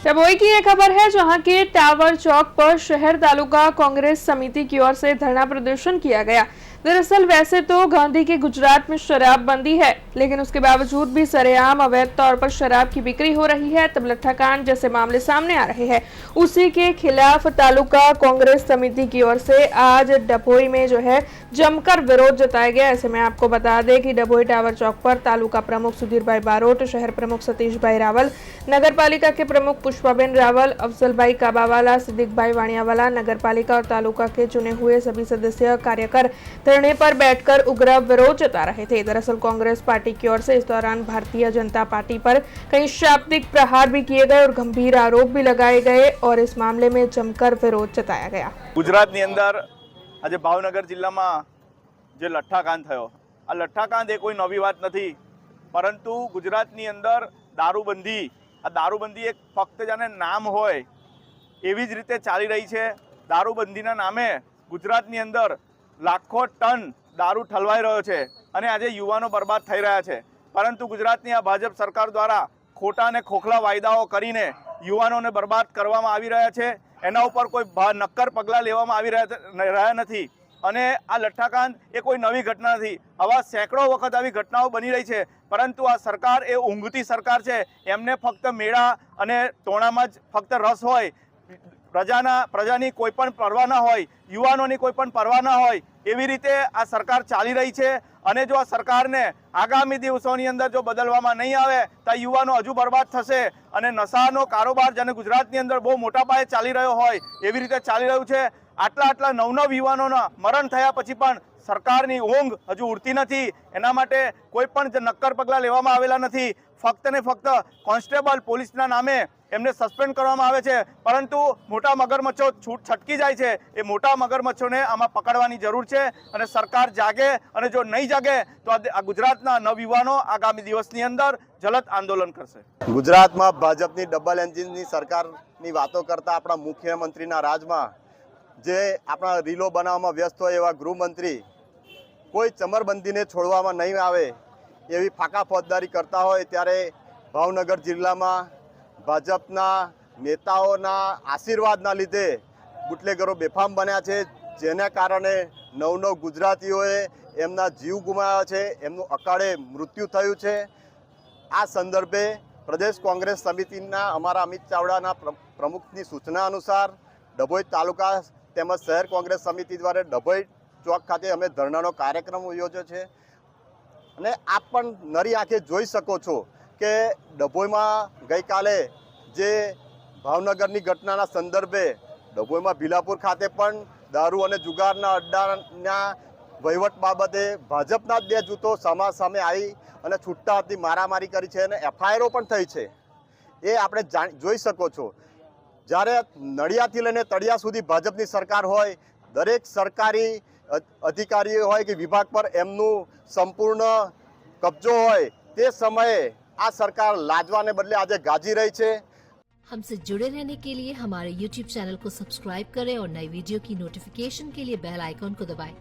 डभोई की एक खबर है जहां के टावर चौक पर शहर तालुका कांग्रेस समिति की ओर से धरना प्रदर्शन किया गया। दरअसल वैसे तो गांधी के गुजरात में शराब बंदी है, लेकिन उसके बावजूद भी सरेआम अवैध तौर पर शराब की बिक्री हो रही है। तब लट्ठा कांड जैसे मामले सामने आ रहे हैं, उसी के खिलाफ तालुका कांग्रेस समिति की ओर से आज डभोई में जो है जमकर विरोध जताया गया। ऐसे में आपको बता दें कि डभोई टावर चौक पर तालुका प्रमुख सुधीर भाई बारोट, शहर प्रमुख सतीश भाई रावल, नगर पालिका के प्रमुख पुष्पाबेन रावल, अफजल भाई काबावाला, सिद्दीक भाई वाणियावाला, नगर पालिका और तालुका के चुने हुए सभी सदस्य कार्यकर धरने पर बैठकर उग्र विरोध जता रहे थे। दरअसल कांग्रेस पार्टी की ओर से इस दौरान भारतीय जनता पार्टी पर कई शाब्दिक प्रहार भी किए गए और गंभीर आरोप भी लगाए गए और इस मामले में जमकर विरोध जताया गया। गुजरात अंदर आज भावनगर जिला में जो लट्ठाकांड थयो, आ लट्ठाकांड ए कोई नवी बात नहीं, परंतु गुजरात अंदर दारूबंदी, आ दारूबंदी एक फक्त जाने नाम होय एवी ज रीते चाली रही है। दारूबंदीना नामे गुजरात अंदर लाखों टन दारू ठलवाई रह्यो छे अने आजे युवानो बर्बाद थई रह्या छे। परंतु गुजरातनी आ भाजप सरकार द्वारा खोटा ने खोखला वायदाओ करीने युवानोने बर्बाद करवामां आवी रह्या छे। एना उपर कोई नक्कर पगला लेवामां आवी रह्या नथी अने आ लट्ठाकांड ए कोई नवी घटना नहीं। आवा सैकड़ों वखत आवी घटनाओं बनी रही है, परंतु आ सरकार ए ऊंघती सरकार है। एमने फक्त मेळा अने टोणामां ज फक्त रस होय, प्रजानी कोईपण परवा न होय, युवानोनी कोईपण परवा न होय, एवी रीते आ सरकार चाली रही है। अने जो आ सरकार ने आगामी दिवसोनी अंदर जो बदलवामां नहीं आवे तो युवानो हजू बर्बाद थशे अने नशानो कारोबार जेने गुजरातनी अंदर बहु मोटा पाये चाली रह्यो होय एवी रीते चाली रह्युं छे। आटला नव युवानोना मरण थया पछी पण सरकारनी ऊंघ हजू उड़ती नहीं। एना माटे कोईपण नक्कर पगला लेवामां आवेला नहीं। फक्त ने फक्त कोन्स्टेबल पोलीसना नामे एमने सस्पेन्ड करवामां आवे छे, परंतु मोटा मगरमच्छो छटकी जाय छे। ए मोटा मगरमच्छोने आमां पकड़वानी जरूर छे अने सरकार जागे अने जो नहीं जागे तो आ गुजरातना नवयुवानो आगामी दिवसनी अंदर जलद आंदोलन करशे। गुजरातमां भाजपनी डबल एंजिननी सरकारनी वातो करता आपणा मुख्यमंत्रीना राजमां जे आपणा रीलो बनाववामां व्यस्त होय एवा गृहमंत्री कोई चमरबंदीने छोड़वामां नहीं आवे एवी फाका फौजदारी करता होय त्यारे भावनगर जिल्लामां भाजपना नेताओना आशीर्वादना लीधे बूटलेगरो बेफाम बन्या छे, जेना कारणे नव गुजरातीओए एमना जीव गुमाव्या छे, एमनुं अकाळे मृत्यु थयुं छे। आ संदर्भे प्रदेश कांग्रेस समितिना अमारा अमित चावड़ाना प्रमुखनी सूचना अनुसार डभोई तालुका तेमज शहर कांग्रेस समिति द्वारा डभोई चौक खाते अमे धरनानो कार्यक्रम योज्यो छे अने आप पण नरी आंखे जोई शको छो के डभोईमां गई काले जे भावनगरनी घटनाना संदर्भे डभोईमां भीलापुर खाते पण दारू अने जुगारना अड्डाना वहीवट बाबते भाजपना ज 2 जूथो सामे आई अने छूटा हाथनी मारामारी करी छे अने एफआईआरो पण थई छे। ए आपणे जोई शको छो। ज्यारे नड़ियाथी लईने तळिया सुधी भाजपनी सरकार होय, दरेक सरकारी अधिकारी होय कि विभाग पर एमनुं संपूर्ण कब्जो होय, ते समये आ सरकार लाजवाने बदले आज गाजी रही है। हमसे जुड़े रहने के लिए हमारे YouTube चैनल को सब्सक्राइब करें और नई वीडियो की नोटिफिकेशन के लिए बेल आइकॉन को दबाएं।